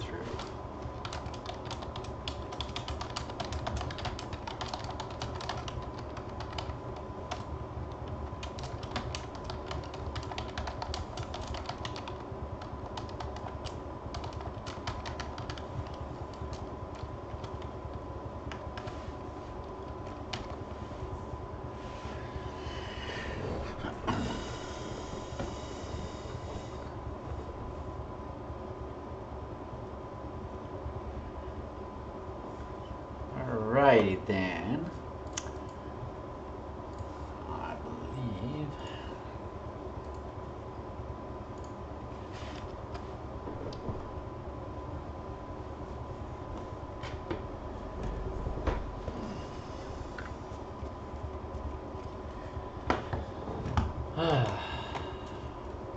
through. Alrighty then. I believe.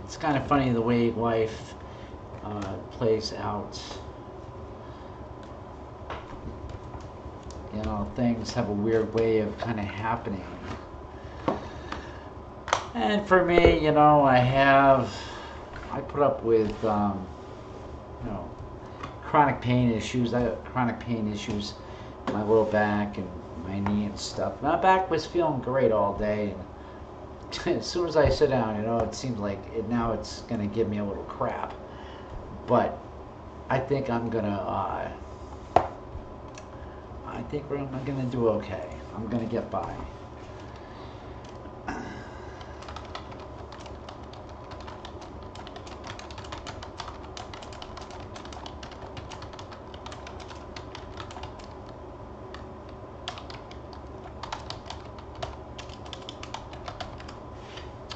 It's kind of funny the way life plays out. You know, things have a weird way of kind of happening. And for me, you know, I put up with, you know, chronic pain issues. I have chronic pain issues, my lower back and my knee and stuff. My back was feeling great all day, and as soon as I sit down, you know, it seems like now it's going to give me a little crap. But I think I'm going to, I think I'm going to do okay. I'm going to get by.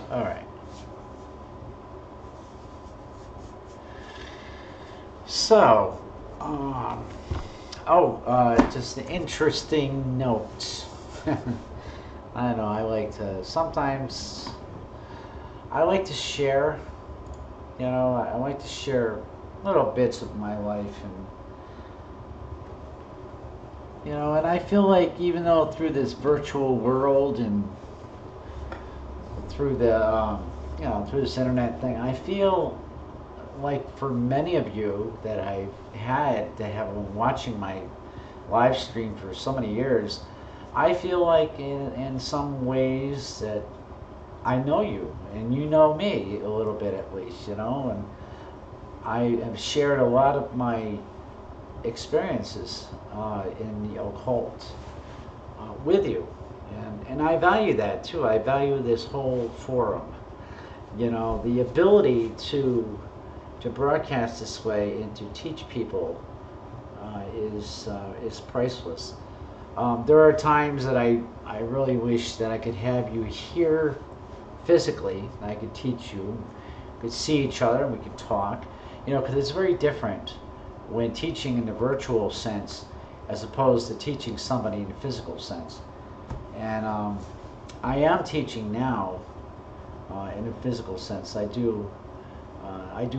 All right. So, just an interesting note. I don't know, sometimes I like to share, you know, I like to share little bits of my life, and, you know, and I feel like even though through this virtual world and through the, you know, through this internet thing, I feel like for many of you that I've had that have been watching my live stream for so many years, I feel like in some ways that I know you and you know me a little bit at least, you know, and I have shared a lot of my experiences in the occult with you, and I value that too. I value this whole forum, you know, the ability to broadcast this way and to teach people is priceless. There are times that I really wish that I could have you here physically, and I could teach you, could see each other, and we could talk, you know, because it's very different when teaching in the virtual sense as opposed to teaching somebody in the physical sense. And I am teaching now in a physical sense. I do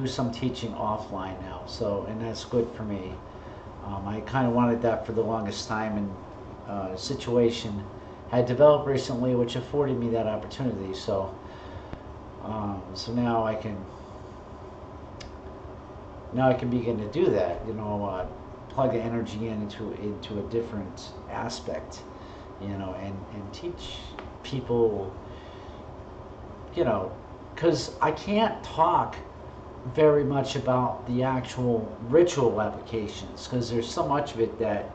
some teaching offline now, so, and that's good for me. I kind of wanted that for the longest time, and a situation had developed recently which afforded me that opportunity. So so now I can begin to do that, you know, plug the energy into a different aspect, you know, and teach people, you know, because I can't talk very much about the actual ritual applications, because there's so much of it that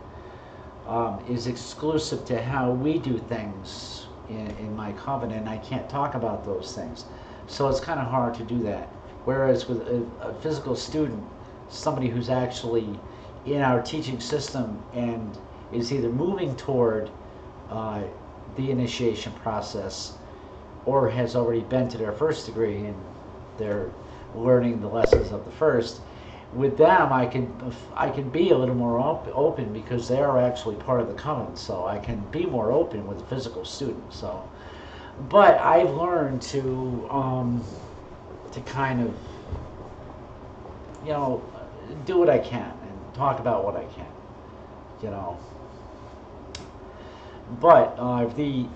is exclusive to how we do things in my covenant. I can't talk about those things, so it's kind of hard to do that. Whereas with a physical student, somebody who's actually in our teaching system and is either moving toward the initiation process or has already been to their first degree and they're learning the lessons of the first, with them I can be a little more open because they are actually part of the covenant, so I can be more open with a physical student. So, but I've learned to kind of, you know, do what I can and talk about what I can, you know. But the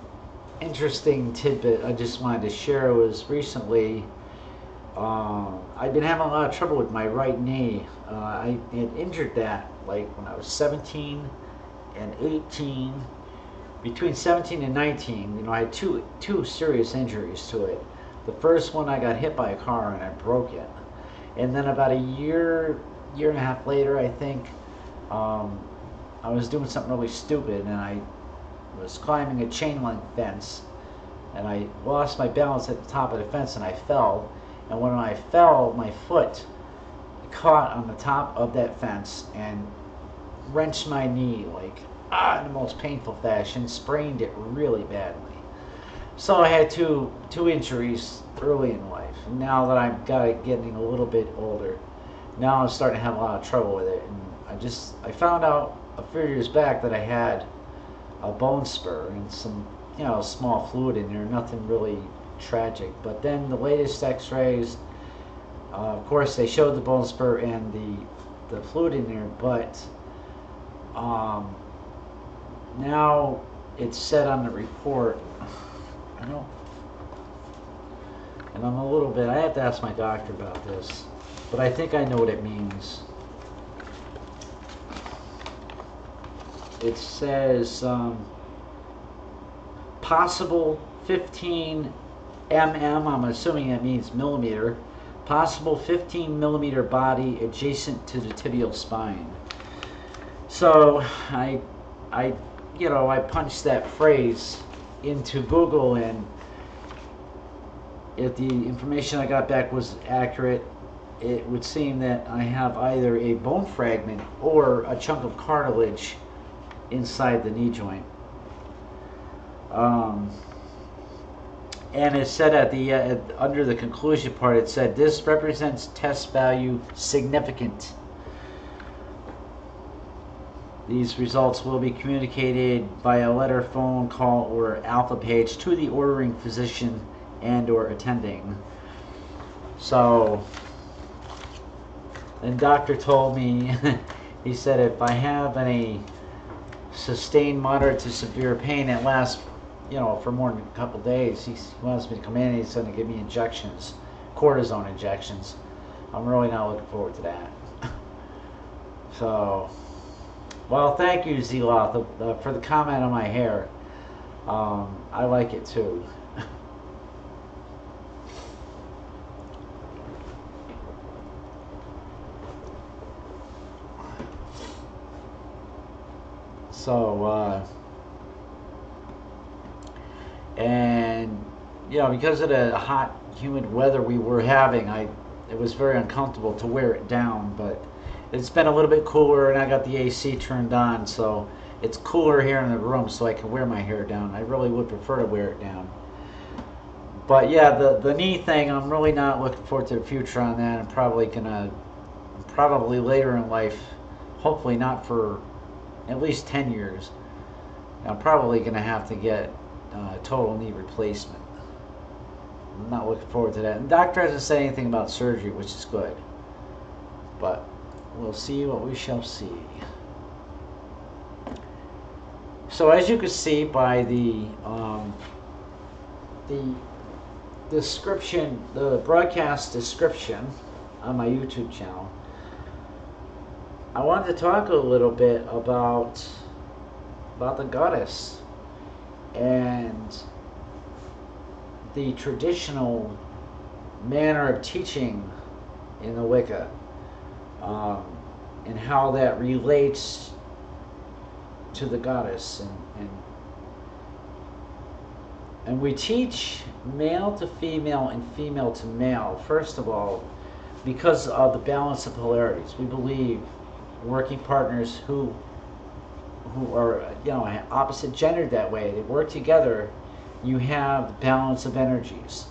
interesting tidbit I just wanted to share was recently I've been having a lot of trouble with my right knee. I had injured that like when I was 17 and 18. Between 17 and 19, you know, I had two serious injuries to it. The first one, I got hit by a car and I broke it. And then about a year and a half later, I think, I was doing something really stupid, and I was climbing a chain link fence, and I lost my balance at the top of the fence, and I fell. And when I fell, my foot caught on the top of that fence and wrenched my knee like in the most painful fashion, sprained it really badly. So I had two injuries early in life. And now that I'm getting a little bit older, now I'm starting to have a lot of trouble with it. And I found out a few years back that I had a bone spur and some, you know, small fluid in there, nothing really tragic. But then the latest x-rays, of course they showed the bone spur and the fluid in there, but now it's said on the report, I don't, and I'm a little bit, I have to ask my doctor about this, but I think I know what it means. It says possible 15 mm, I'm assuming that means millimeter, possible 15 millimeter body adjacent to the tibial spine. So I punched that phrase into Google, and if the information I got back was accurate, it would seem that I have either a bone fragment or a chunk of cartilage inside the knee joint. And it said at the under the conclusion part, it said this represents test value significant. These results will be communicated via letter, phone, call, or alpha page to the ordering physician and or attending. So, and doctor told me, he said if I have any sustained moderate to severe pain that lasts, you know, for more than a couple days, he wants me to come in and he's going to give me injections, cortisone injections. I'm really not looking forward to that. So, well, thank you, Zeloth, for the comment on my hair. I like it too. So, and you know, because of the hot, humid weather we were having, it was very uncomfortable to wear it down, but it's been a little bit cooler, and I got the AC turned on, so it's cooler here in the room, so I can wear my hair down. I really would prefer to wear it down. But yeah, the knee thing, I'm really not looking forward to the future on that. I'm probably later in life, hopefully not for at least 10 years, I'm probably going to have to get total knee replacement. I'm not looking forward to that. And the doctor hasn't said anything about surgery, which is good. But we'll see what we shall see. So as you can see by the description, the broadcast description on my YouTube channel, I wanted to talk a little bit about the goddess and the traditional manner of teaching in the Wicca, and how that relates to the goddess, and we teach male to female and female to male, first of all, because of the balance of polarities. We believe working partners who are, you know, opposite gendered that way, they work together, you have balance of energies,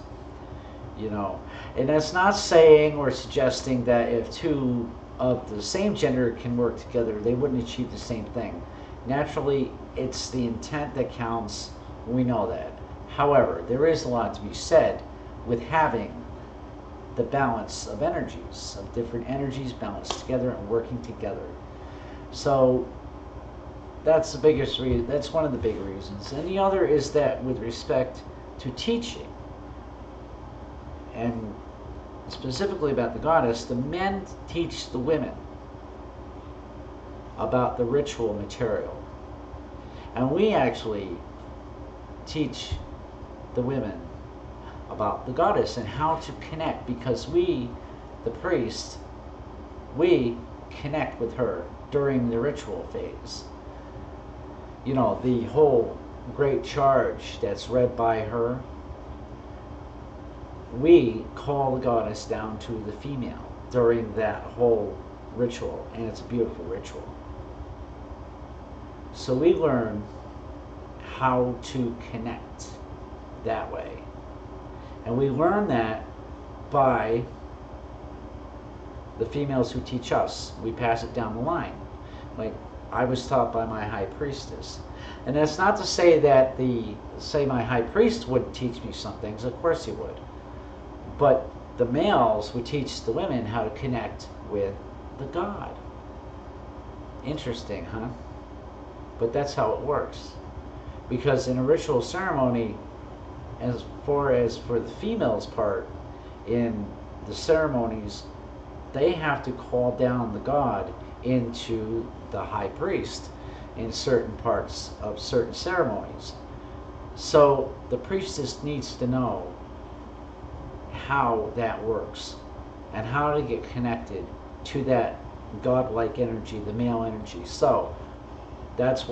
you know. And that's not saying or suggesting that if two of the same gender can work together, they wouldn't achieve the same thing. Naturally, it's the intent that counts. We know that. However, there is a lot to be said with having the balance of energies, of different energies balanced together and working together. So that's the biggest reason. That's one of the big reasons. And the other is that with respect to teaching, and specifically about the goddess, the men teach the women about the ritual material. And we actually teach the women about the goddess and how to connect, because we, the priest, we connect with her during the ritual phase. You know, the whole great charge that's read by her, we call the goddess down to the female during that whole ritual, and it's a beautiful ritual. So we learn how to connect that way. And we learn that by the females who teach us. We pass it down the line. Like I was taught by my high priestess. And that's not to say that my high priest wouldn't teach me some things. Of course he would. But the males would teach the women how to connect with the god. Interesting, huh? But that's how it works. Because in a ritual ceremony, as far as for the females' part, in the ceremonies, they have to call down the god into the high priest in certain parts of certain ceremonies. So the priestess needs to know how that works and how to get connected to that godlike energy, the male energy. So that's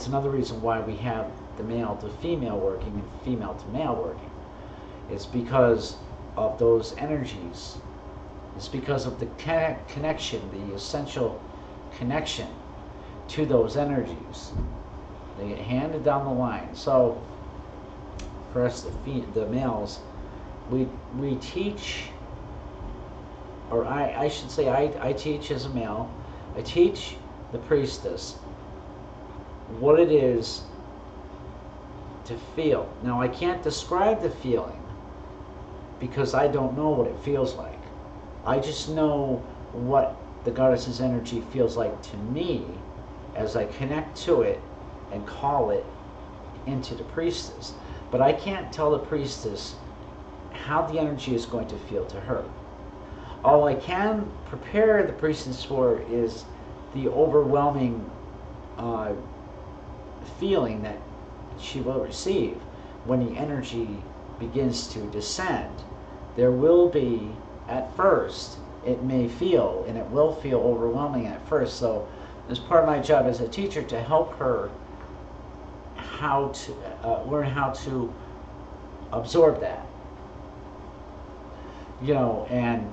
another reason why we have the male to female working and female to male working. It's because of those energies. It's because of the connection, the essential connection to those energies. They get handed down the line. So for us, the males, we teach, or I should say I teach as a male, I teach the priestess what it is to feel. Now I can't describe the feeling because I don't know what it feels like. I just know what the goddess's energy feels like to me as I connect to it and call it into the priestess. But I can't tell the priestess how the energy is going to feel to her. All I can prepare the priestess for is the overwhelming feeling that she will receive when the energy begins to descend. There will be, at first, it may feel, and it will feel overwhelming at first. So it's part of my job as a teacher to help her how to learn how to absorb that. You know, and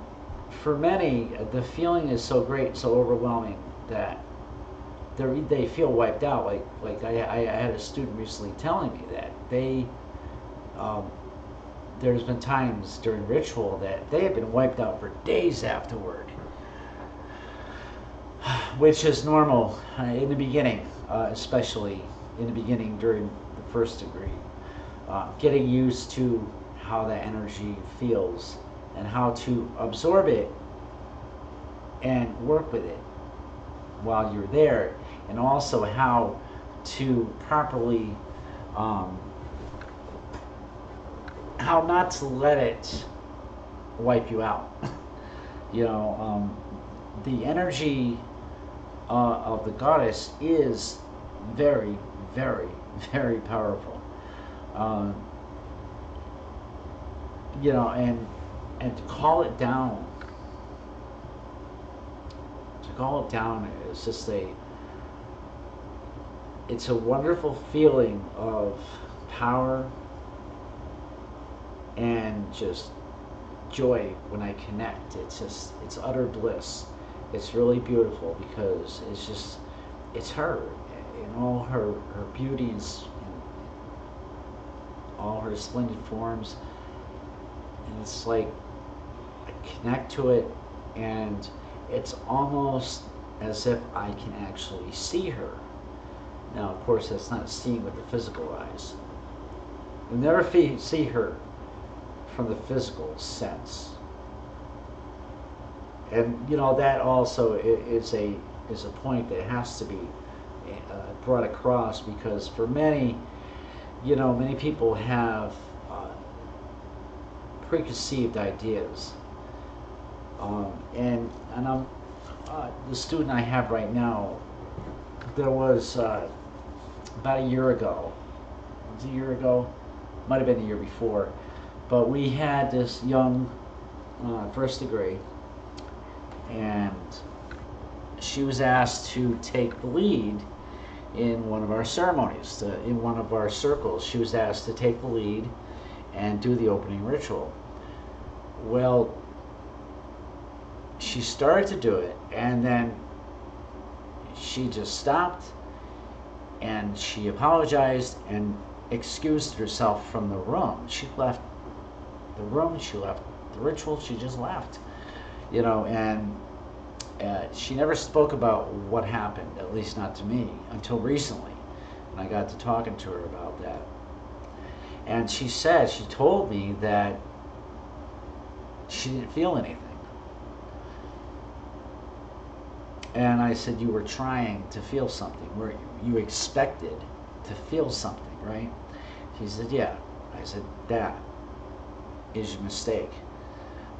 for many, the feeling is so great, so overwhelming that they feel wiped out. Like I had a student recently telling me that there's been times during ritual that they have been wiped out for days afterward, which is normal in the beginning, especially in the beginning during the first degree. Getting used to how that energy feels and how to absorb it and work with it while you're there, and also how to properly how not to let it wipe you out. You know, the energy of the goddess is very, very, very powerful. You know, and to call it down is just it's a wonderful feeling of power and just joy when I connect. It's utter bliss. It's really beautiful because it's her in all her beauties and all her splendid forms, and it's like I connect to it, and it's almost as if I can actually see her. Now, of course, that's not seeing with the physical eyes. You'll never see her from the physical sense. And you know, that also is a point that has to be brought across, because for many, you know, many people have preconceived ideas. And I'm the student I have right now. There was about a year ago. It was a year ago, might have been a year before, but we had this young first degree, and she was asked to take the lead in one of our ceremonies, in one of our circles. She was asked to take the lead and do the opening ritual. Well, she started to do it, and then she just stopped, and she apologized and excused herself from the room. She left the room, she left the ritual, she just left, and she never spoke about what happened, at least not to me, until recently, and I got to talking to her about that. And she told me that she didn't feel anything. And I said, you were trying to feel something, where you expected to feel something, right? She said, yeah. I said, that is your mistake.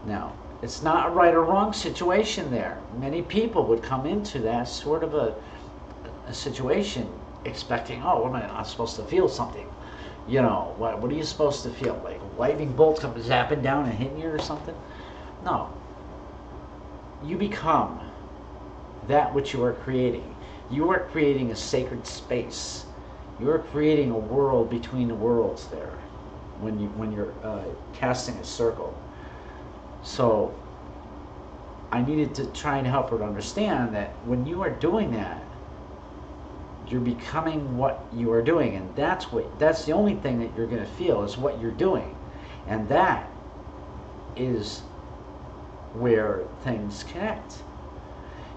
Now, it's not a right or wrong situation there. Many people would come into that sort of a situation expecting, oh, what am I supposed to feel something? What are you supposed to feel? Like a lightning bolt comes zapping down and hitting you or something? No. You become that which you are creating. You are creating a sacred space. You are creating a world between the worlds there when you're casting a circle. So I needed to try and help her to understand that when you are doing that, you're becoming what you are doing, and that's the only thing that you're going to feel is what you're doing, and that is where things connect.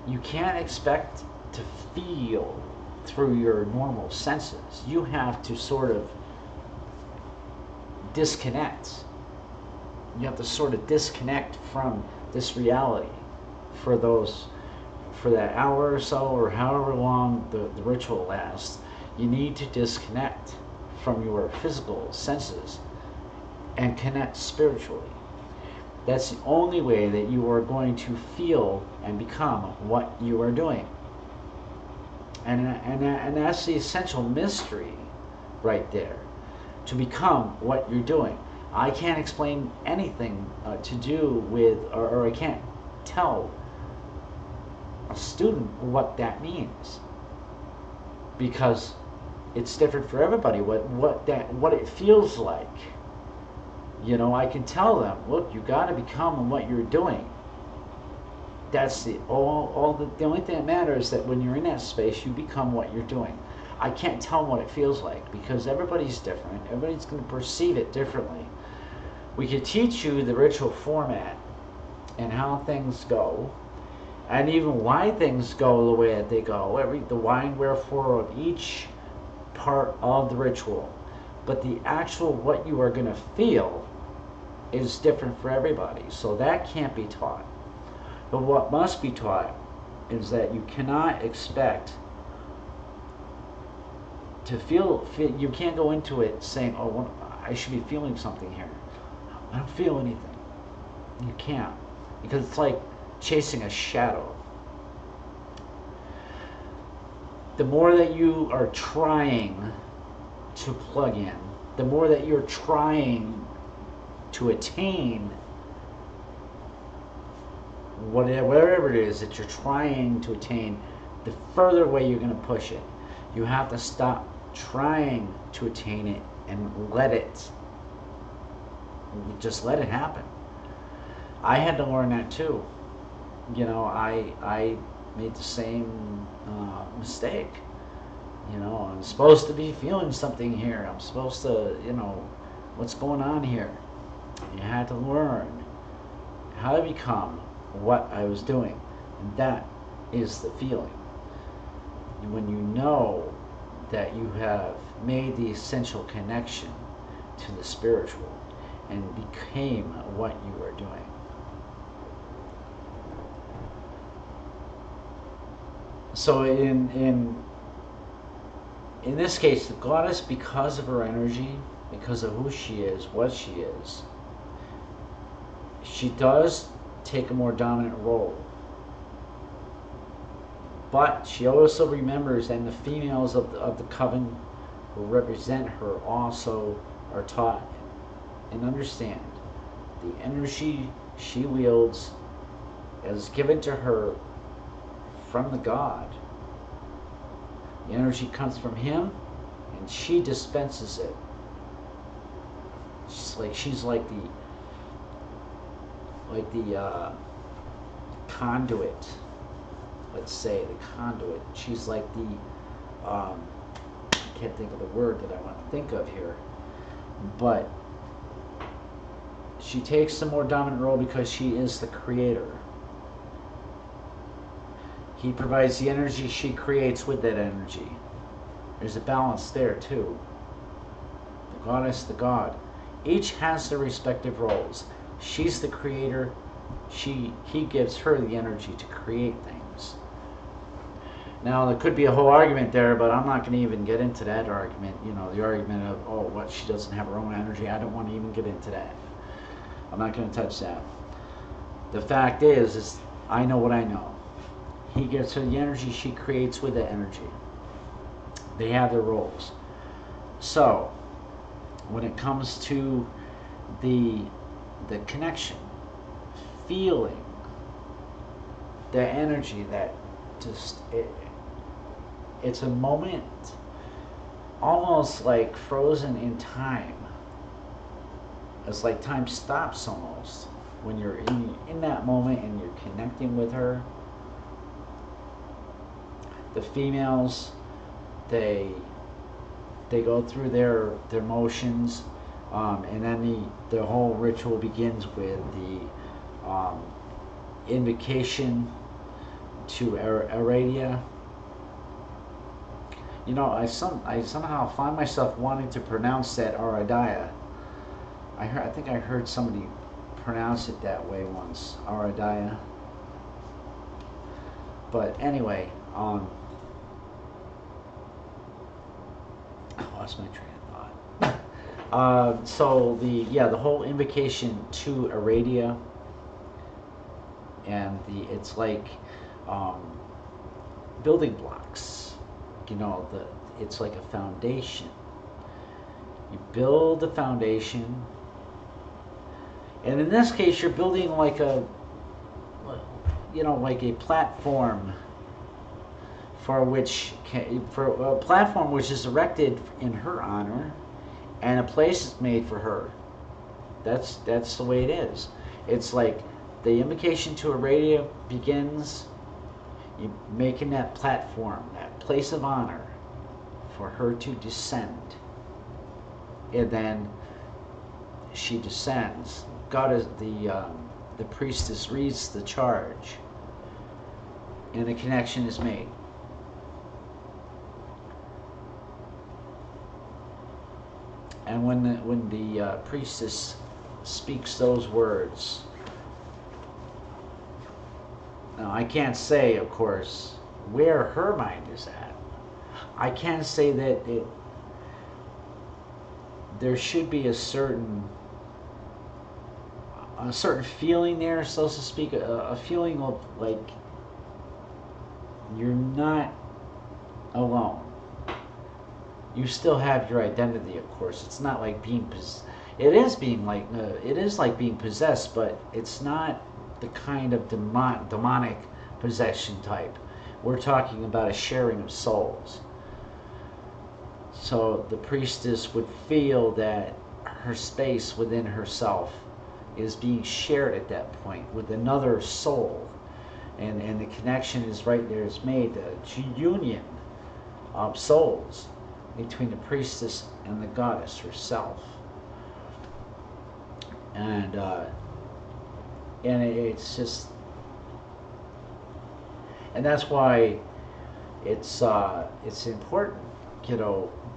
You can't expect to feel through your normal senses. You have to sort of disconnect. You have to sort of disconnect from this reality for that hour or so, or however long the ritual lasts. You need to disconnect from your physical senses and connect spiritually. That's the only way that you are going to feel and become what you are doing. And that's the essential mystery right there, to become what you're doing. I can't explain anything to do with, or I can't tell a student what that means, because it's different for everybody. What it feels like. I can tell them, look, you got to become what you're doing. That's the only thing that matters is that when you're in that space, you become what you're doing. I can't tell them what it feels like because everybody's different. Everybody's going to perceive it differently. We could teach you the ritual format and how things go, and even why things go the way that they go, the why and wherefore of each part of the ritual. But the actual what you are going to feel is different for everybody, so that can't be taught. But what must be taught is that you cannot expect to feel, you can't go into it saying, oh, I should be feeling something here. I don't feel anything. You can't, because it's like chasing a shadow. The more that you are trying to plug in, the more that you're trying to attain whatever it is that you're trying to attain, the further away you're going to push it. You have to stop trying to attain it and just let it happen. I had to learn that too. I made the same mistake. I'm supposed to be feeling something here. I'm supposed to, what's going on here? You had to learn how to become what I was doing, and that is the feeling. When you know that you have made the essential connection to the spiritual and became what you are doing. So in this case, the goddess, because of her energy, because of who she is, what she is, she does take a more dominant role. But she also remembers, and the females of the coven who represent her also are taught and understand the energy she wields is given to her from the God. The energy comes from him, and she dispenses it. She's like the conduit. Let's say the conduit. She's like the I can't think of the word that I want to think of here, but she takes the more dominant role because she is the creator. He provides the energy, she creates with that energy. There's a balance there too. The goddess, the god. Each has their respective roles. She's the creator. He gives her the energy to create things. Now there could be a whole argument there, but I'm not going to even get into that argument. You know, the argument of, oh, what, she doesn't have her own energy. I don't want to even get into that. I'm not going to touch that. The fact is I know what I know. He gives her the energy, she creates with the energy. They have their roles. So, when it comes to the connection, feeling the energy that just, it's a moment almost like frozen in time. It's like time stops almost when you're in that moment and you're connecting with her. The females, they go through their motions, and then the whole ritual begins with the invocation to Aradia. You know, I somehow find myself wanting to pronounce that Aradia. I think I heard somebody pronounce it that way once, Aradia. But anyway, I lost my train of thought. So the whole invocation to Aradia, and it's like building blocks. You know, it's like a foundation. You build the foundation, and in this case, you're building like a platform for a platform which is erected in her honor, and a place is made for her. That's the way it is. It's like the invocation to Aradia begins, you making that platform, that place of honor for her to descend, and then she descends. God is the priestess reads the charge, and the connection is made. And when the priestess speaks those words, now I can't say, of course, where her mind is at. I can say that there should be a certain feeling there, so to speak, a feeling of like you're not alone. You still have your identity, of course. It's not like being it is like being possessed, but it's not the kind of demonic possession type. We're talking about a sharing of souls. So the priestess would feel that her space within herself is being shared at that point with another soul, and the connection is right there. It's made, the union of souls between the priestess and the goddess herself, and it's just, and that's why it's important,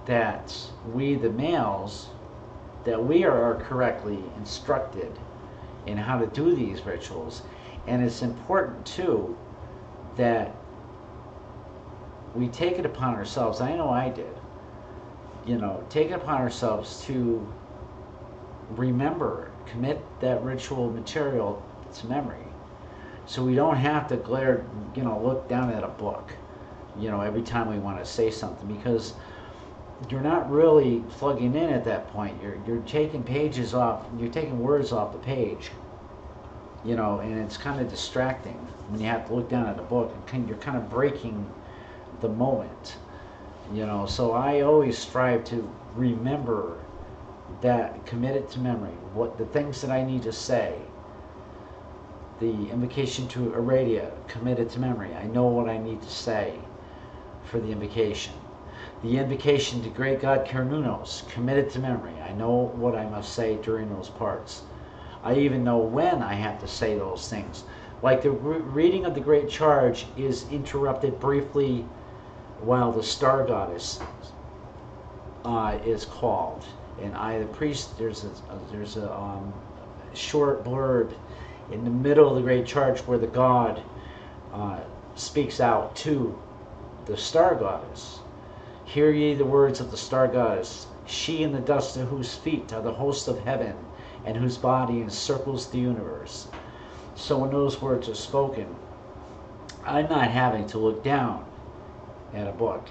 that we, the males, that we are correctly instructed in how to do these rituals. And it's important too that we take it upon ourselves. I know I did. Take it upon ourselves to remember, commit that ritual material to memory. So we don't have to look down at a book, every time we want to say something, because you're not really plugging in at that point. You're taking pages off, you're taking words off the page, and it's kind of distracting when you have to look down at a book, and you're kind of breaking the moment, So I always strive to remember that, commit it to memory, what the things that I need to say. The invocation to Aradia, committed to memory. I know what I need to say for the invocation. The invocation to Great God Cernunnos, committed to memory. I know what I must say during those parts. I even know when I have to say those things. Like the reading of the Great Charge is interrupted briefly while the Star Goddess is called. And the priest, there's a short blurb in the middle of the Great Charge where the God speaks out to the Star Goddess. Hear ye the words of the Star Goddess, she in the dust of whose feet are the hosts of heaven, and whose body encircles the universe. So when those words are spoken, I'm not having to look down at a book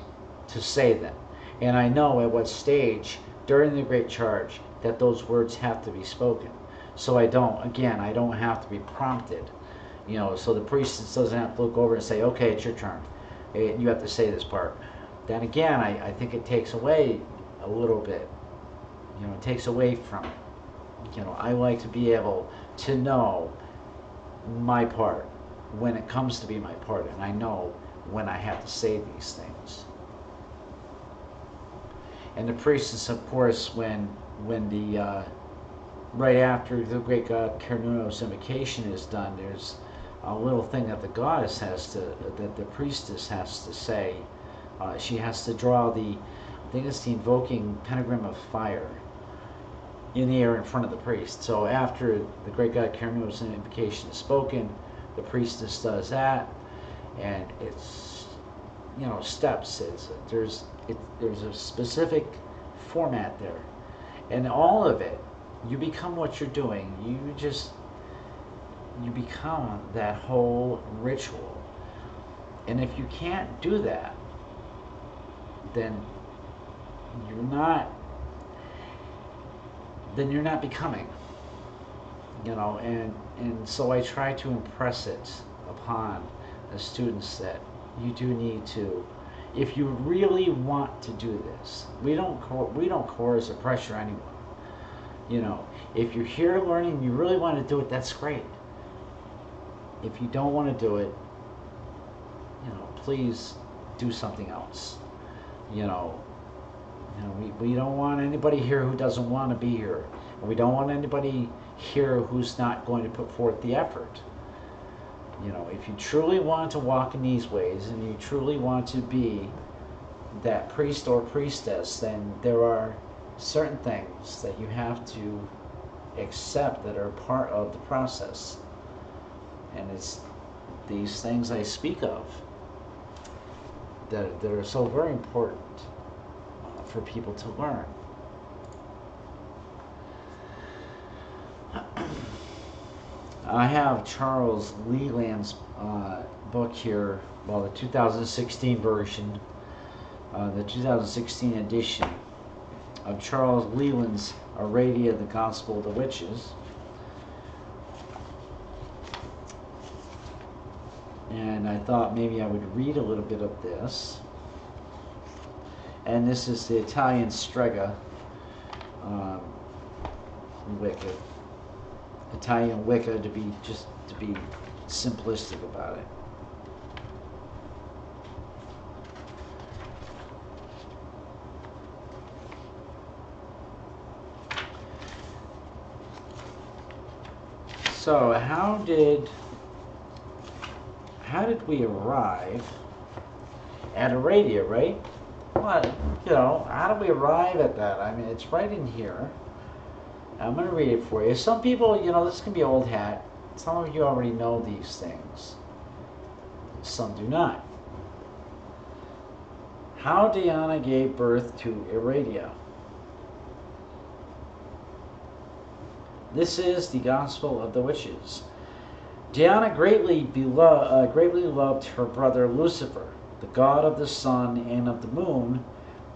to say them. And I know at what stage during the Great Charge that those words have to be spoken. So I don't have to be prompted. So the priest doesn't have to look over and say, okay, it's your turn. You have to say this part. Then again, I think it takes away a little bit. It takes away from it. I like to be able to know my part when it comes to be my part, and I know when I have to say these things. And the priestess, of course, when the right after the Great God Cernunnos invocation is done, there's a little thing that the goddess that the priestess has to say. She has to draw I think it's the invoking pentagram of fire in the air in front of the priest. So after the Great God Cernunnos invocation is spoken, the priestess does that, and it's steps. There's a specific format there, and all of it, you become what you're doing. You become that whole ritual, and if you can't do that, then you're not becoming, and so I try to impress it upon the students that you do need to, if you really want to do this. We don't coerce or pressure anyone. If you're here learning, you really want to do it, that's great. If you don't want to do it, please do something else. We don't want anybody here who doesn't want to be here. And we don't want anybody here who's not going to put forth the effort. If you truly want to walk in these ways, and you truly want to be that priest or priestess, then there are certain things that you have to accept that are part of the process. And it's these things I speak of that are so very important for people to learn. I have Charles Leland's book here, the 2016 version, the 2016 edition of Charles Leland's Aradia, the Gospel of the Witches. And I thought maybe I would read a little bit of this. And this is the Italian Strega Wicca. Italian Wicca, to be simplistic about it. So how did we arrive at Aradia, right? Well, how do we arrive at that? I mean, it's right in here. I'm going to read it for you. Some people, this can be old hat. Some of you already know these things. Some do not. How Diana gave birth to Aradia. This is the gospel of the witches. Diana greatly loved her brother Lucifer, the god of the sun and of the moon,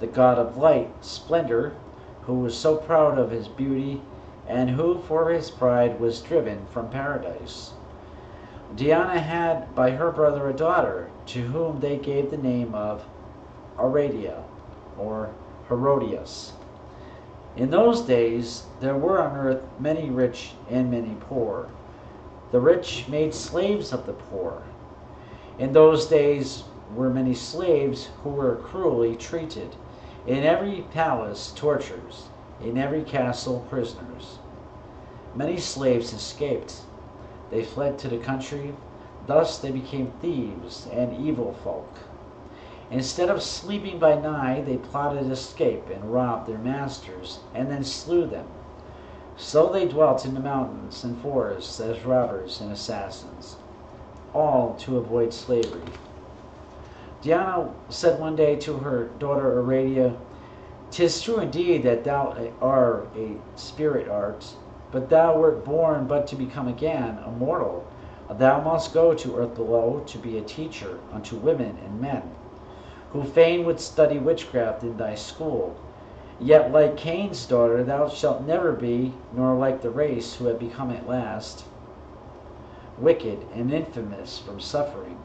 the god of light, splendor, who was so proud of his beauty, and who for his pride was driven from paradise. Diana had by her brother a daughter, to whom they gave the name of Aradia, or Herodias. In those days there were on earth many rich and many poor. The rich made slaves of the poor. In those days were many slaves who were cruelly treated. In every palace tortures, in every castle prisoners. Many slaves escaped. They fled to the country. Thus they became thieves and evil folk. Instead of sleeping by night, they plotted escape and robbed their masters, and then slew them. So they dwelt in the mountains and forests as robbers and assassins, all to avoid slavery. Diana said one day to her daughter Aradia, "'Tis true indeed that thou art a spirit art, but thou wert born but to become again a mortal. Thou must go to earth below to be a teacher unto women and men, who fain would study witchcraft in thy school. Yet like Cain's daughter thou shalt never be, nor like the race who have become at last wicked and infamous from suffering,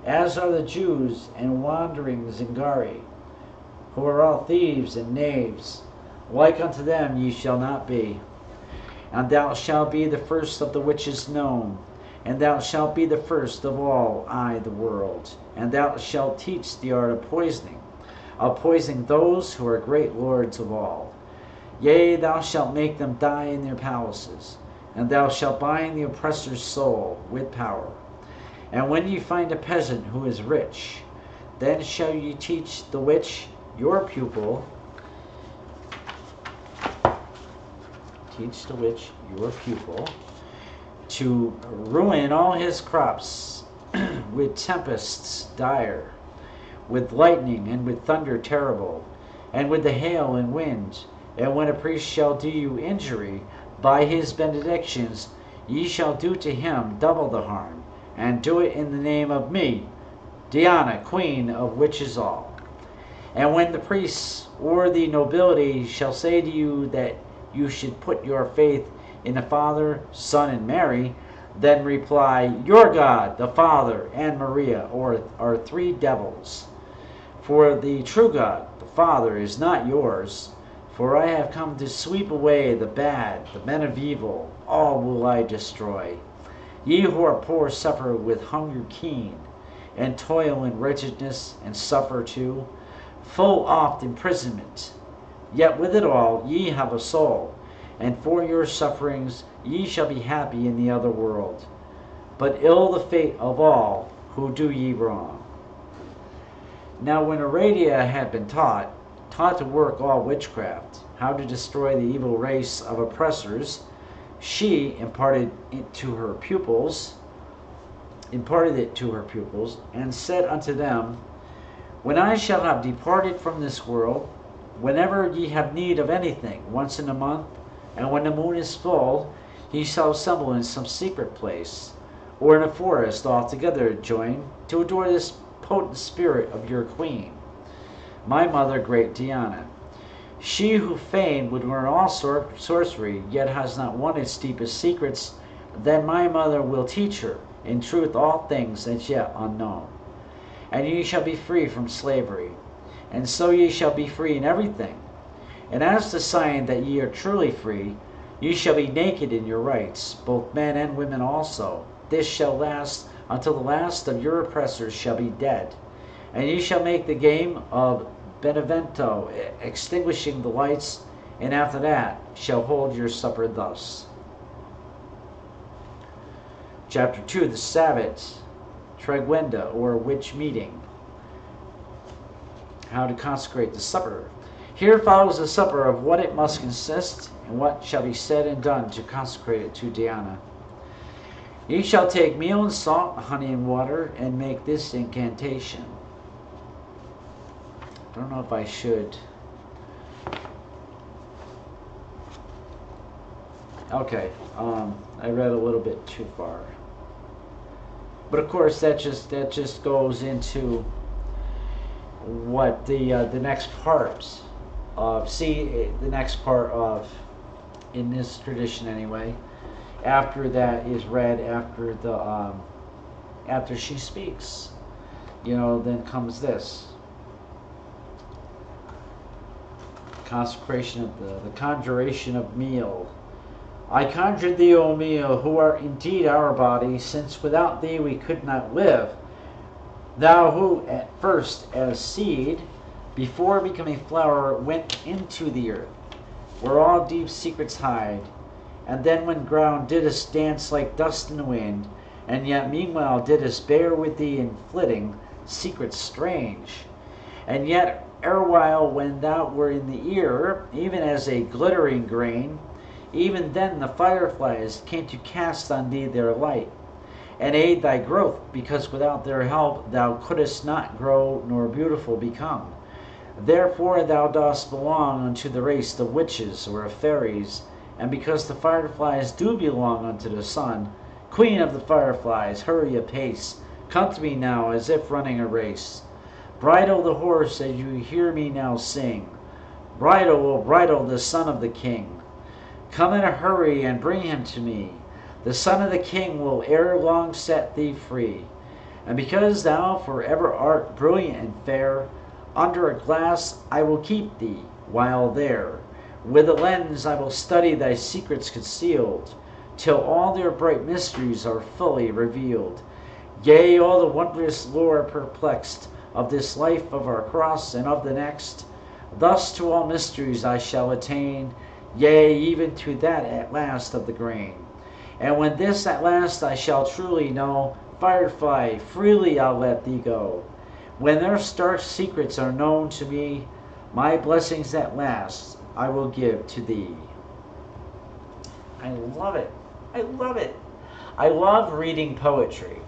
as are the Jews and wandering Zingari, who are all thieves and knaves. Like unto them ye shall not be. And thou shalt be the first of the witches known, and thou shalt be the first of all the world, and thou shalt teach the art of poisoning those who are great lords of all. Yea, thou shalt make them die in their palaces, and thou shalt bind the oppressor's soul with power. And when ye find a peasant who is rich, then shall ye teach the witch, your pupil, to ruin all his crops with tempests dire, with lightning and with thunder terrible, and with the hail and wind. And when a priest shall do you injury, by his benedictions ye shall do to him double the harm, and do it in the name of me, Diana, queen of witches all. And when the priests or the nobility shall say to you that you should put your faith in the Father, Son, and Mary, then reply, your God, the Father, and Maria, are three devils. For the true God, the Father, is not yours. For I have come to sweep away the bad, the men of evil, all will I destroy. Ye who are poor suffer with hunger keen, and toil in wretchedness, and suffer too, full oft imprisonment. Yet with it all ye have a soul, and for your sufferings ye shall be happy in the other world. But ill the fate of all who do ye wrong." Now when Aradia had been taught to work all witchcraft, how to destroy the evil race of oppressors, she imparted it to her pupils, and said unto them, "When I shall have departed from this world, whenever ye have need of anything, once in a month, and when the moon is full, ye shall assemble in some secret place, or in a forest all together join, to adore this potent spirit of your queen, my mother, great Diana. She who fain would learn all sorcery, yet has not won its deepest secrets, then my mother will teach her, in truth, all things as yet unknown. And ye shall be free from slavery, and so ye shall be free in everything. And as the sign that ye are truly free, ye shall be naked in your rights, both men and women also. This shall last until the last of your oppressors shall be dead. And ye shall make the game of Benevento, extinguishing the lights, and after that shall hold your supper thus." Chapter 2, the Sabbat, Treguenda, or witch meeting. How to consecrate the supper. Here follows the supper of what it must consist, and what shall be said and done to consecrate it to Diana. Ye shall take meal and salt, honey and water, and make this incantation. I don't know if I should. Okay, I read a little bit too far, but of course that just goes into what the next part of the next part of, in this tradition anyway. After that is read, after she speaks, then comes this consecration of the conjuration of meal. I conjure thee, O meal, who art indeed our body, since without thee we could not live. Thou who at first as seed, before becoming flower, went into the earth, where all deep secrets hide, and then when ground didst dance like dust in the wind, and yet meanwhile didst bear with thee in flitting secrets strange. And yet erewhile when thou were in the ear, even as a glittering grain, even then the fireflies came to cast on thee their light, and aid thy growth, because without their help thou couldst not grow nor beautiful become. Therefore thou dost belong unto the race of witches or of fairies, and because the fireflies do belong unto the sun, queen of the fireflies, hurry apace, come to me now as if running a race. Bridle the horse as you hear me now sing, bridle, O bridle the son of the king. Come in a hurry and bring him to me. The son of the king will ere long set thee free. And because thou forever art brilliant and fair, under a glass I will keep thee, while there with a lens I will study thy secrets concealed, till all their bright mysteries are fully revealed. Yea, all the wondrous lore perplexed of this life, of our cross, and of the next. Thus to all mysteries I shall attain, yea, even to that at last of the grain. And when this at last I shall truly know, firefly, freely I'll let thee go. When their stark secrets are known to me, my blessings at last I will give to thee. I love it. I love it. I love reading poetry.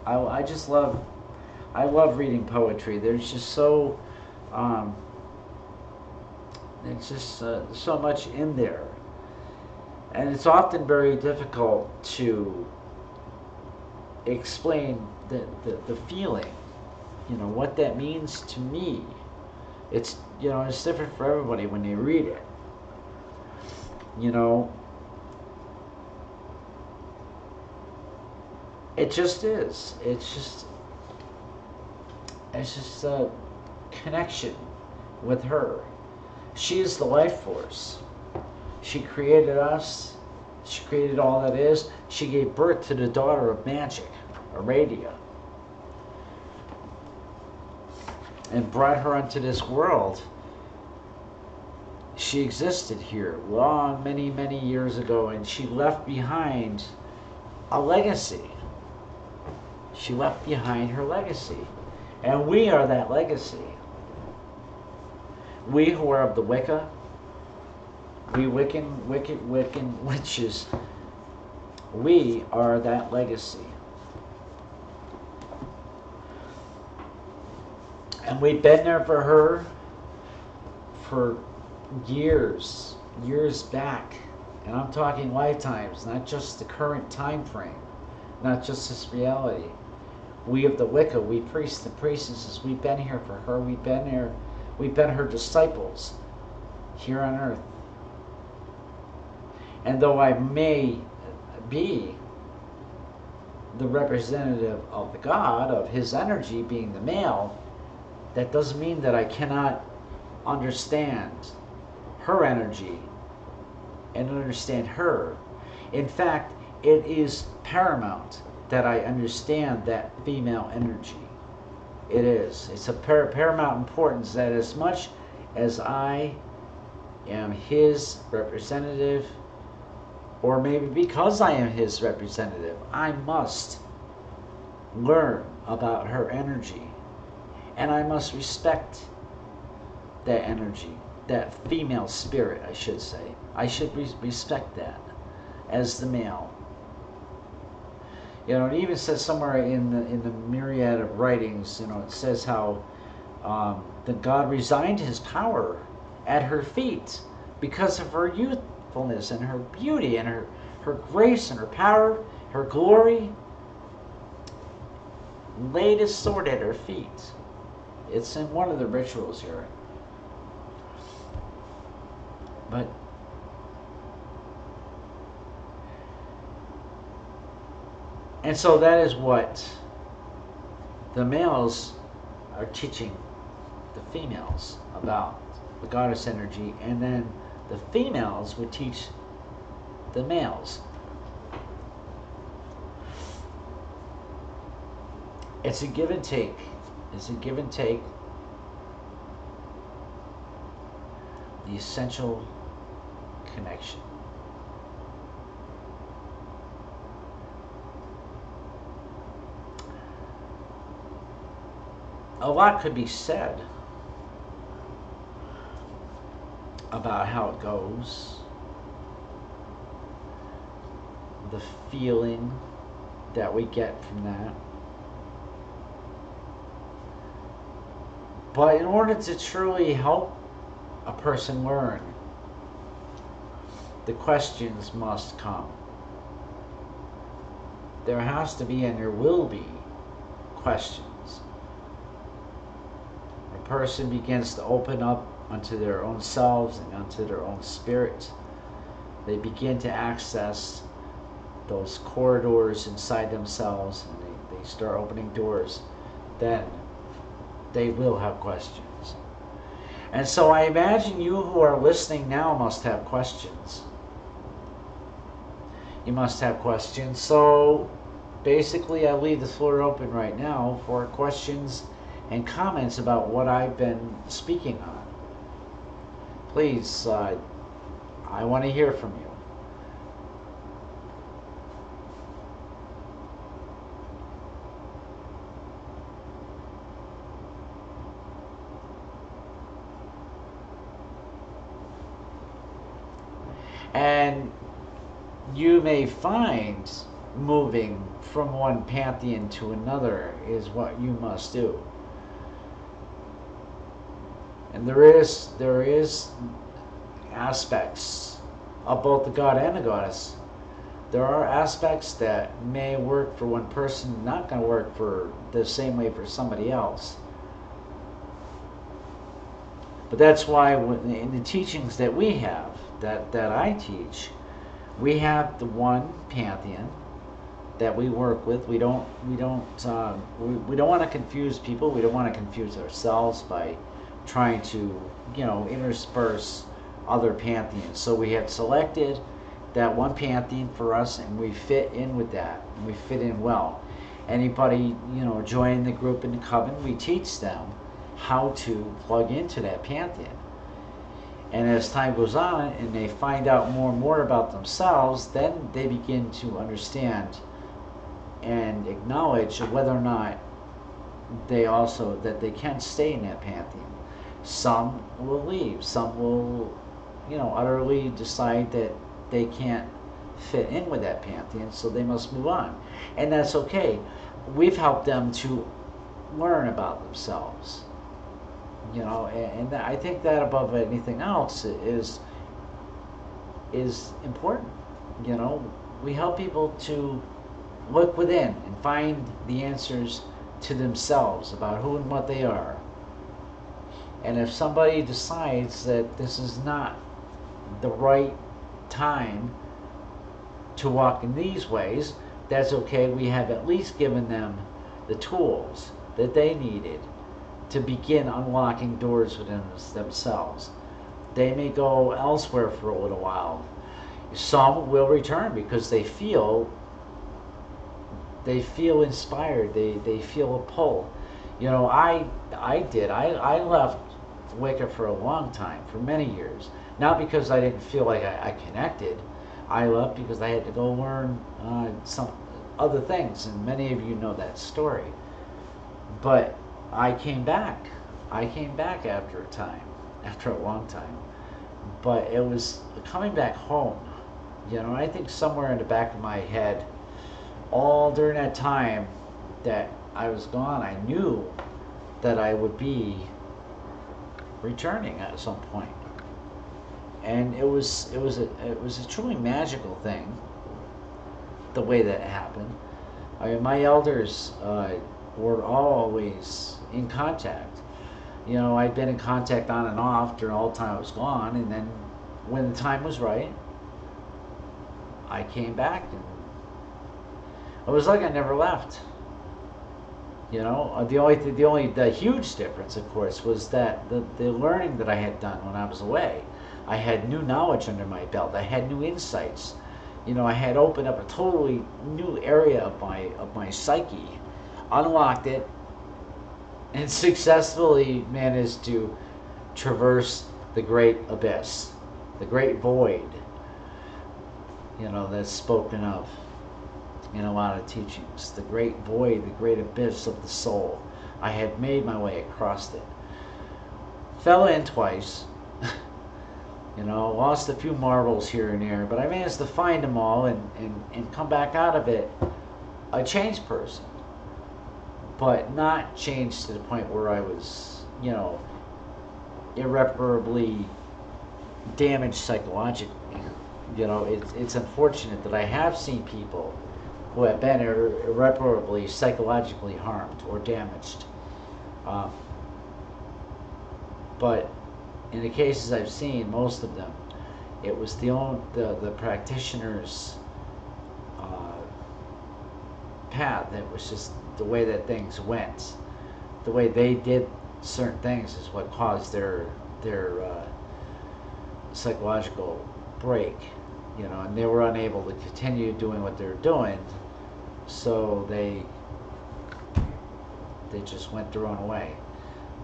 I love reading poetry. There's just it's just so much in there. And it's often very difficult to explain the feeling, what that means to me. It's, it's different for everybody when they read it. It just is. It's just a connection with her. She is the life force. She created us. She created all that is. She gave birth to the daughter of magic, Aradia, and brought her onto this world. She existed here long, many, many years ago, and she left behind a legacy. She left behind her legacy. And we are that legacy. We who are of the Wicca, we Wiccan witches, we are that legacy. And we've been there for her for years back. And I'm talking lifetimes, not just the current time frame, not just this reality. We of the Wicca, we priests and priestesses, we've been here for her. We've been her disciples here on earth. And though I may be the representative of the God, of his energy being the male, that doesn't mean that I cannot understand her energy and understand her. In fact, it is paramount that I understand that female energy. It is. It's a paramount importance that as much as I am his representative, or maybe because I am his representative, I must learn about her energy. And I must respect that energy, that female spirit, I should say. I should respect that as the male. It even says somewhere in the myriad of writings, it says how that God resigned his power at her feet because of her youth, wonderfulness and her beauty and her grace and her power, her glory, laid his sword at her feet. It's in one of the rituals here. But and so that is what the males are teaching the females about the goddess energy, and then the females would teach the males. It's a give and take. It's a give and take. The essential connection. A lot could be said about how it goes, the feeling that we get from that. But in order to truly help a person learn, the questions must come. There has to be and there will be questions. A person begins to open up unto their own selves and unto their own spirit. They begin to access those corridors inside themselves, and they start opening doors. Then they will have questions. And so I imagine you who are listening now must have questions. You must have questions. So basically I leave the floor open right now for questions and comments about what I've been speaking on. Please, I want to hear from you. And you may find moving from one pantheon to another is what you must do. And there is aspects of both the god and the goddess. There are aspects that may work for one person, not going to work for the same way for somebody else. But that's why in the teachings that we have, that I teach, we have the one pantheon that we work with. We don't want to confuse people. We don't want to confuse ourselves by trying to, intersperse other pantheons. So we have selected that one pantheon for us, and we fit in with that, and we fit in well. Anybody, joining the group in the coven, we teach them how to plug into that pantheon. And as time goes on and they find out more and more about themselves, then they begin to understand and acknowledge whether or not that they can stay in that pantheon. Some will leave. Some will, utterly decide that they can't fit in with that pantheon, so they must move on. And that's okay. We've helped them to learn about themselves. And I think that above anything else is important. We help people to look within and find the answers to themselves about who and what they are. And if somebody decides that this is not the right time to walk in these ways, that's okay. We have at least given them the tools that they needed to begin unlocking doors within themselves. They may go elsewhere for a little while. Some will return because they feel inspired. They feel a pull. I left Wicca for a long time, for many years. Not because I didn't feel like I connected. I left because I had to go learn some other things, and many of you know that story. But I came back. After a time, after a long time. But it was coming back home. I think somewhere in the back of my head, all during that time that I was gone, I knew that I would be returning at some point. And it was a truly magical thing, the way that it happened. I mean, my elders were always in contact. You know, I'd been in contact on and off during all the time I was gone, and then when the time was right, I came back, and it was like I never left. You know, the huge difference, of course, was that the learning that I had done when I was away, I had new knowledge under my belt. I had new insights. You know, I had opened up a totally new area of my psyche, unlocked it, and successfully managed to traverse the great abyss, the great void. You know, that's spoken of in a lot of teachings. The great void, the great abyss of the soul. I had made my way across it. Fell in twice. You know, lost a few marbles here and there, but I managed to find them all and come back out of it a changed person. But not changed to the point where I was, you know, irreparably damaged psychologically. You know, it's unfortunate that I have seen people who have been irreparably psychologically harmed or damaged. But in the cases I've seen, most of them, it was the practitioner's path. It was just the way that things went. The way they did certain things is what caused their psychological break. You know, and they were unable to continue doing what they were doing, so they just went their own way.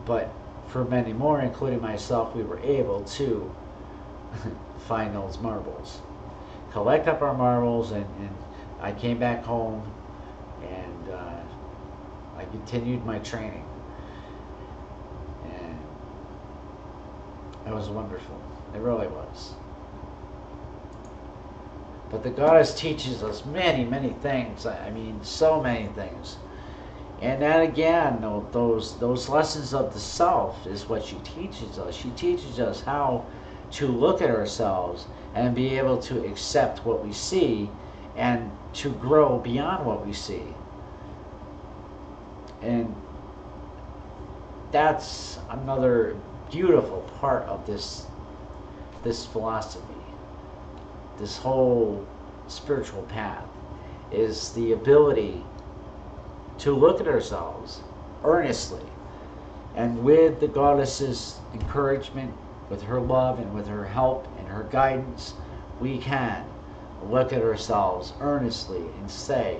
But for many more, including myself, we were able to find those marbles, collect up our marbles, and I came back home, and I continued my training, and it was wonderful. It really was. But the goddess teaches us many, many things. I mean, so many things. And that again, those lessons of the self is what she teaches us. She teaches us how to look at ourselves and be able to accept what we see and to grow beyond what we see. And that's another beautiful part of this philosophy. This whole spiritual path is the ability to look at ourselves earnestly, and with the goddess's encouragement, with her love and with her help and her guidance, we can look at ourselves earnestly and say,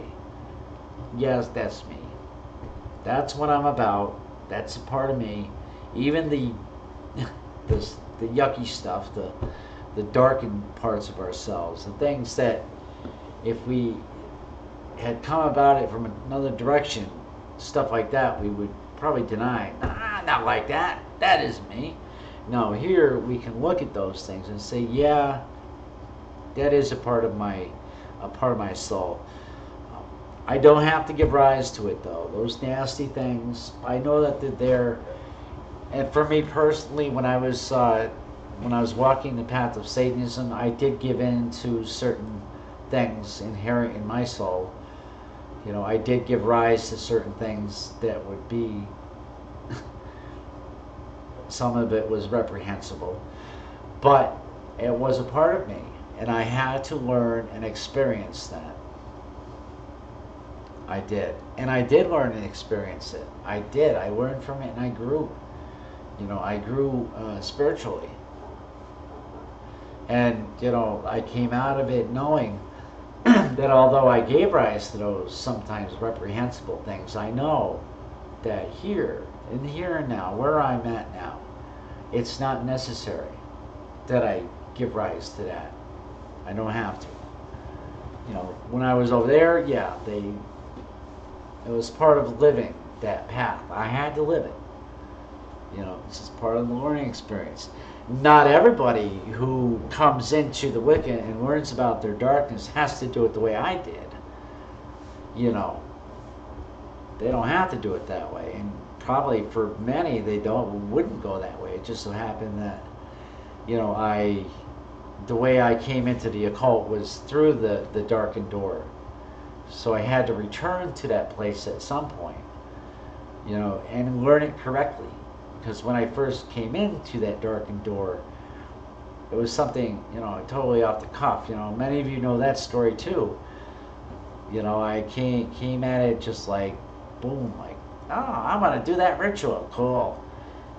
yes, that's me. That's what I'm about. That's a part of me. Even the yucky stuff, the darkened parts of ourselves, the things that if we had come about it from another direction, stuff like that, we would probably deny. Nah, not like that. That isn't me. No, here we can look at those things and say, yeah, that is a part of my soul. I don't have to give rise to it though. Those nasty things, I know that they're there. And for me personally, when I was walking the path of Satanism, I did give in to certain things inherent in my soul. You know, I did give rise to certain things that would be, some of it was reprehensible, but it was a part of me, and I had to learn and experience that. I did. And I did learn and experience it. I did. I learned from it and I grew. You know, I grew spiritually. And, you know, I came out of it knowing that although I gave rise to those sometimes reprehensible things, I know that here, in the here and now, where I'm at now, it's not necessary that I give rise to that. I don't have to. You know, when I was over there, yeah, it was part of living that path. I had to live it. You know, this is part of the learning experience. Not everybody who comes into the Wicca and learns about their darkness has to do it the way I did. You know, they don't have to do it that way, and probably for many they wouldn't go that way. It just so happened that, you know, I the way I came into the occult was through the darkened door. So I had to return to that place at some point, and learn it correctly. Because when I first came into that darkened door, it was something, totally off the cuff. Many of you know that story too. I came at it just like, boom, like, oh, I'm gonna do that ritual, cool.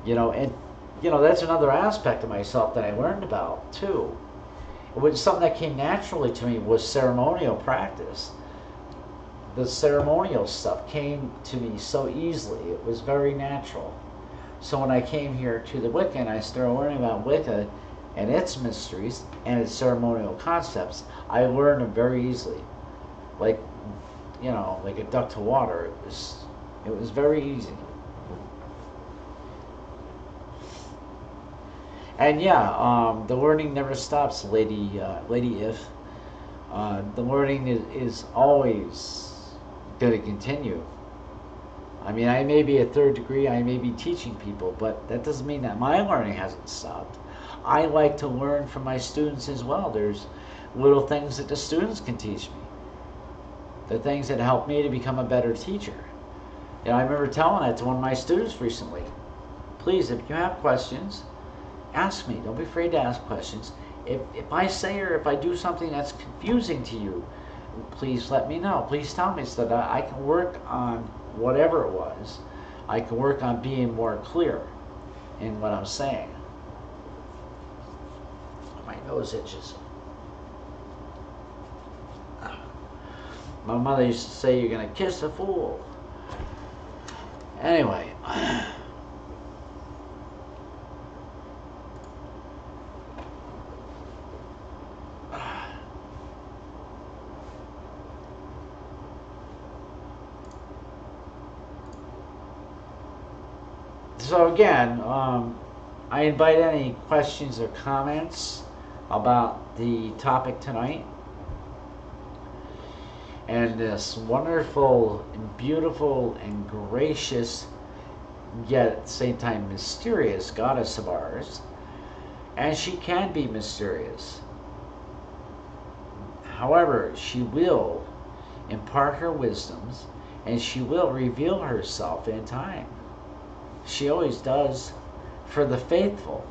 And that's another aspect of myself that I learned about too. It was something that came naturally to me was ceremonial practice. The ceremonial stuff came to me so easily. It was very natural. So when I came here to the Wicca and I started learning about Wicca and its mysteries and its ceremonial concepts, I learned them very easily. Like, like a duck to water. It was very easy. And yeah, the learning never stops, Lady If. The learning is always going to continue. I mean, I may be a third degree, I may be teaching people, but that doesn't mean that my learning hasn't stopped. I like to learn from my students as well. There's little things that the students can teach me. The things that help me to become a better teacher. I remember telling that to one of my students recently. Please, if you have questions, ask me. Don't be afraid to ask questions. If I say or if I do something that's confusing to you, please let me know. Please tell me so that I can work on whatever it was. I can work on being more clear in what I'm saying. My nose itches. My mother used to say, you're going to kiss a fool. Anyway. So again, I invite any questions or comments about the topic tonight. And this wonderful and beautiful and gracious, yet at the same time mysterious goddess of ours. And she can be mysterious. However, she will impart her wisdoms and she will reveal herself in time. She always does, for the faithful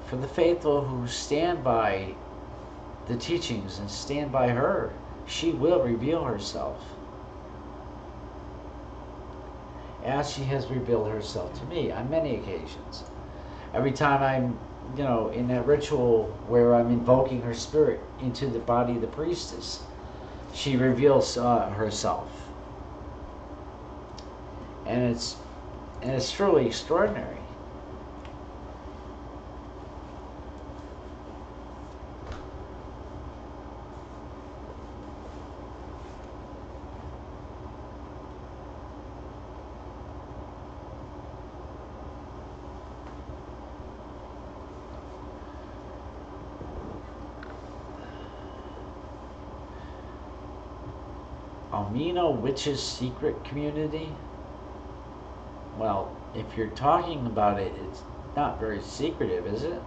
who stand by the teachings and stand by her. She will reveal herself, as she has revealed herself to me on many occasions. Every time I'm, in that ritual where I'm invoking her spirit into the body of the priestess, she reveals herself, and it's truly extraordinary. Almina Witch's Secret Community? Well, if you're talking about it, it's not very secretive, is it?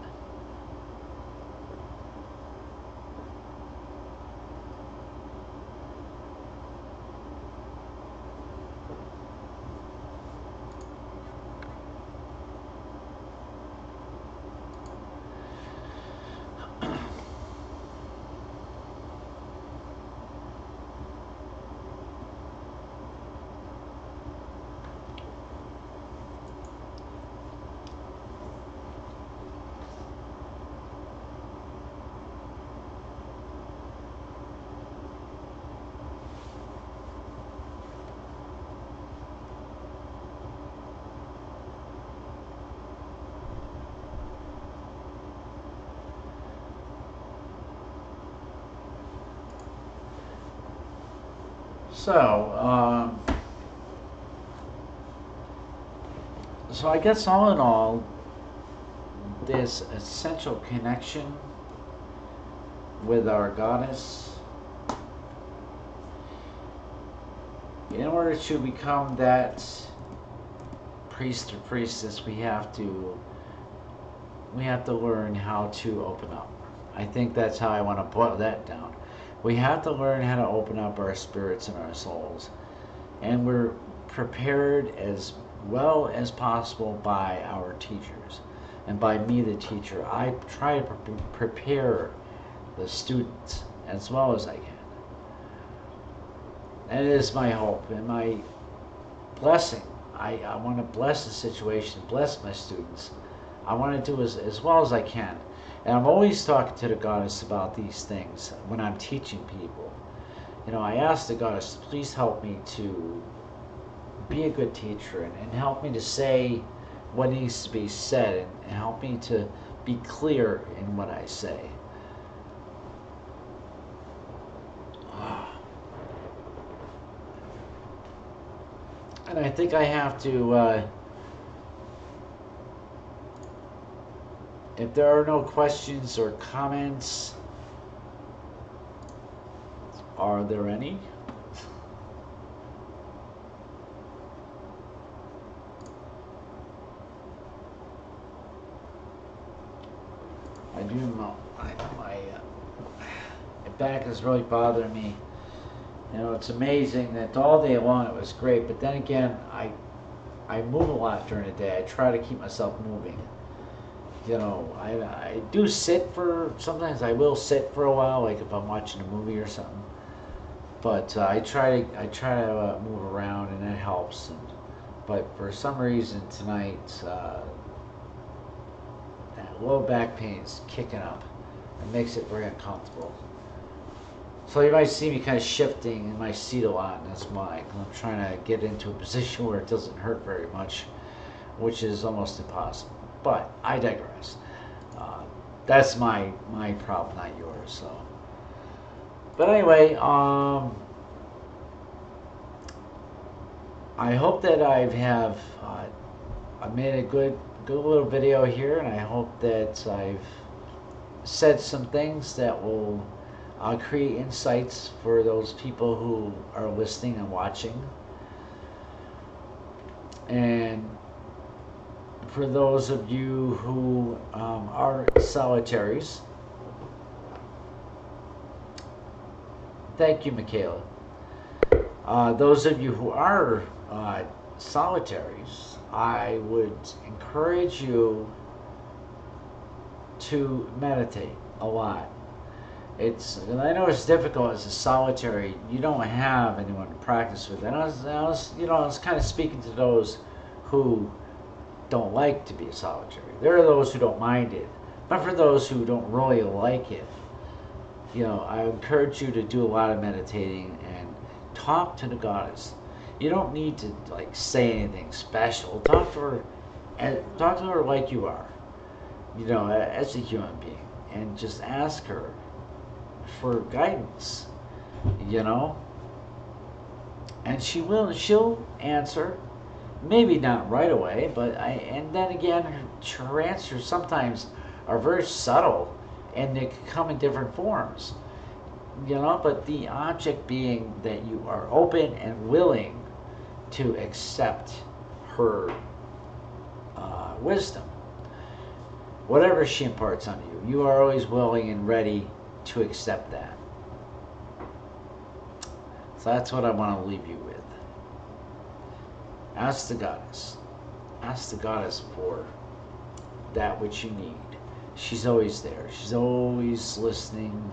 So I guess all in all, this essential connection with our goddess, in order to become that priest or priestess, we have to learn how to open up. I think that's how I want to boil that down. We have to learn how to open up our spirits and our souls. And we're prepared as well as possible by our teachers. And by me, the teacher, I try to prepare the students as well as I can. And it is my hope and my blessing. I want to bless the situation, bless my students. I want to do as well as I can. And I'm always talking to the goddess about these things when I'm teaching people. You know, I ask the goddess, please help me to be a good teacher and help me to say what needs to be said and help me to be clear in what I say. And I think I have to, if there are no questions or comments, are there any? I do know my back is really bothering me. You know, it's amazing that all day long it was great, but then again, I move a lot during the day. I try to keep myself moving. You know, I do sit for, sometimes I will sit for a while, like if I'm watching a movie or something. But I try to move around, and that helps. But for some reason tonight, that low back pain is kicking up. It makes it very uncomfortable. So you might see me kind of shifting in my seat a lot, and that's why. I'm trying to get into a position where it doesn't hurt very much, which is almost impossible. But I digress. That's my problem, not yours. So, but anyway, I hope that I made a good little video here, and I hope that I've said some things that will create insights for those people who are listening and watching. And for those of you who are solitaries, thank you, Michaela. Those of you who are solitaries, I would encourage you to meditate a lot. I know it's difficult as a solitary. You don't have anyone to practice with. And I was kind of speaking to those who don't like to be a solitary. There are those who don't mind it, but for those who don't really like it, you know, I encourage you to do a lot of meditating and talk to the goddess. You don't need to like say anything special. Talk to her like you are, you know, as a human being, and just ask her for guidance, you know, and she'll answer, maybe not right away, but and then again, her answers sometimes are very subtle, and they can come in different forms, you know, but the object being that you are open and willing to accept her wisdom, whatever she imparts on you. You are always willing and ready to accept that. So that's what I want to leave you with. Ask the goddess. Ask the goddess for that which you need. She's always there. She's always listening.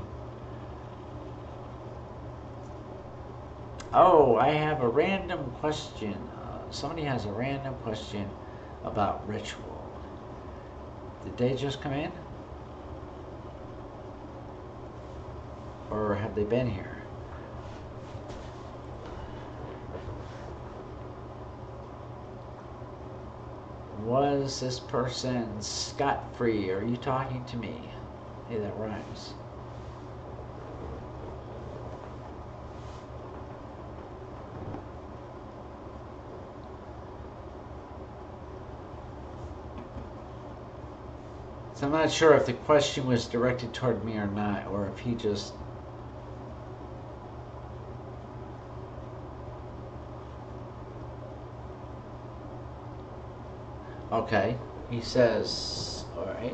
Oh, I have a random question. Somebody has a random question about ritual. Did they just come in? Or have they been here? Was this person scot-free? Are you talking to me? Hey, that rhymes. So I'm not sure if the question was directed toward me or not, or if he just... Okay, he says, all right.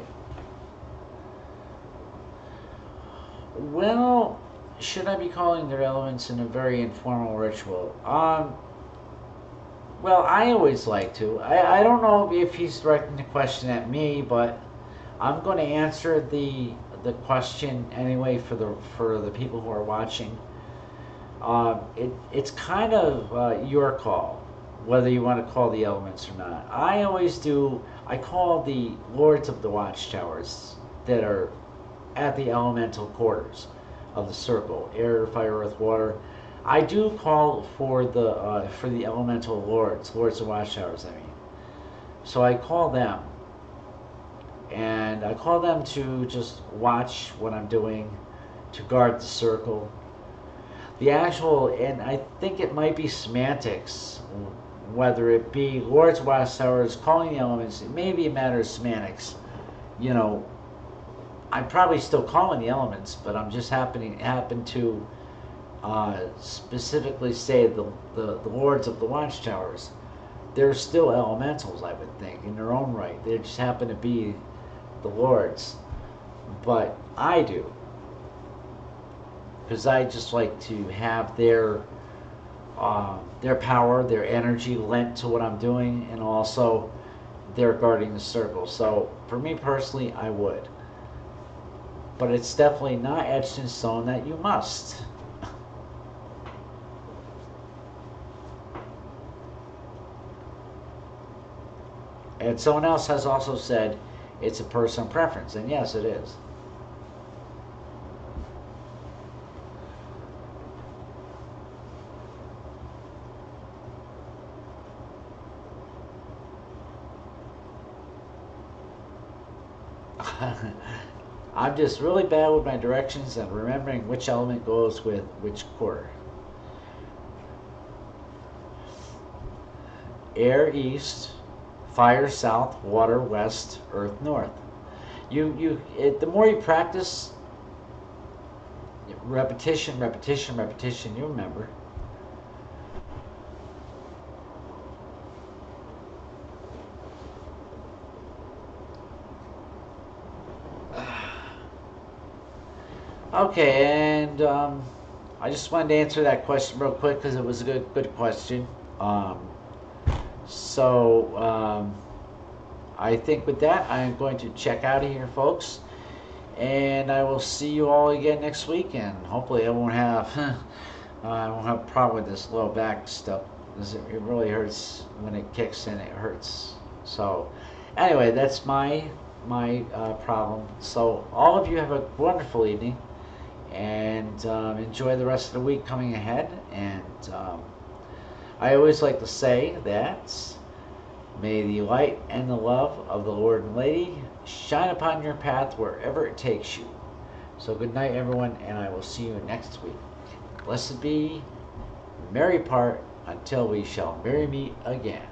Well, should I be calling their elements in a very informal ritual? Well, I always like to. I don't know if he's directing the question at me, but I'm going to answer the question anyway for the people who are watching. It's kind of your call whether you want to call the elements or not. I always do. I call the lords of the watchtowers that are at the elemental quarters of the circle: air, fire, earth, water. I do call for the elemental lords of watchtowers. I mean, so I call them, and I call them to just watch what I'm doing, to guard the circle. The actual, and I think it might be semantics, whether it be lords of watchtowers calling the elements. It may be a matter of semantics. You know, I'm probably still calling the elements, but I'm just happen to specifically say the lords of the watchtowers. They're still elementals, I would think, in their own right. They just happen to be the lords, but I do, because I just like to have their power, their energy lent to what I'm doing, and also they're guarding the circle. So for me personally, I would. But it's definitely not etched in stone that you must. And someone else has also said it's a personal preference, and yes, it is. I'm just really bad with my directions and remembering which element goes with which quarter. Air east, fire south, water west, earth north. The more you practice, repetition, repetition, repetition, you remember. Okay, and I just wanted to answer that question real quick because it was a good question. Um, so I think with that, I'm going to check out of here, folks, and I will see you all again next week. And hopefully, I won't have I won't have a problem with this low back stuff because it really hurts when it kicks in. It hurts. So anyway, that's my problem. So all of you have a wonderful evening, and enjoy the rest of the week coming ahead. And I always like to say that may the light and the love of the Lord and Lady shine upon your path wherever it takes you. So good night, everyone, and I will see you next week. Blessed be, merry part, until we shall merry meet again.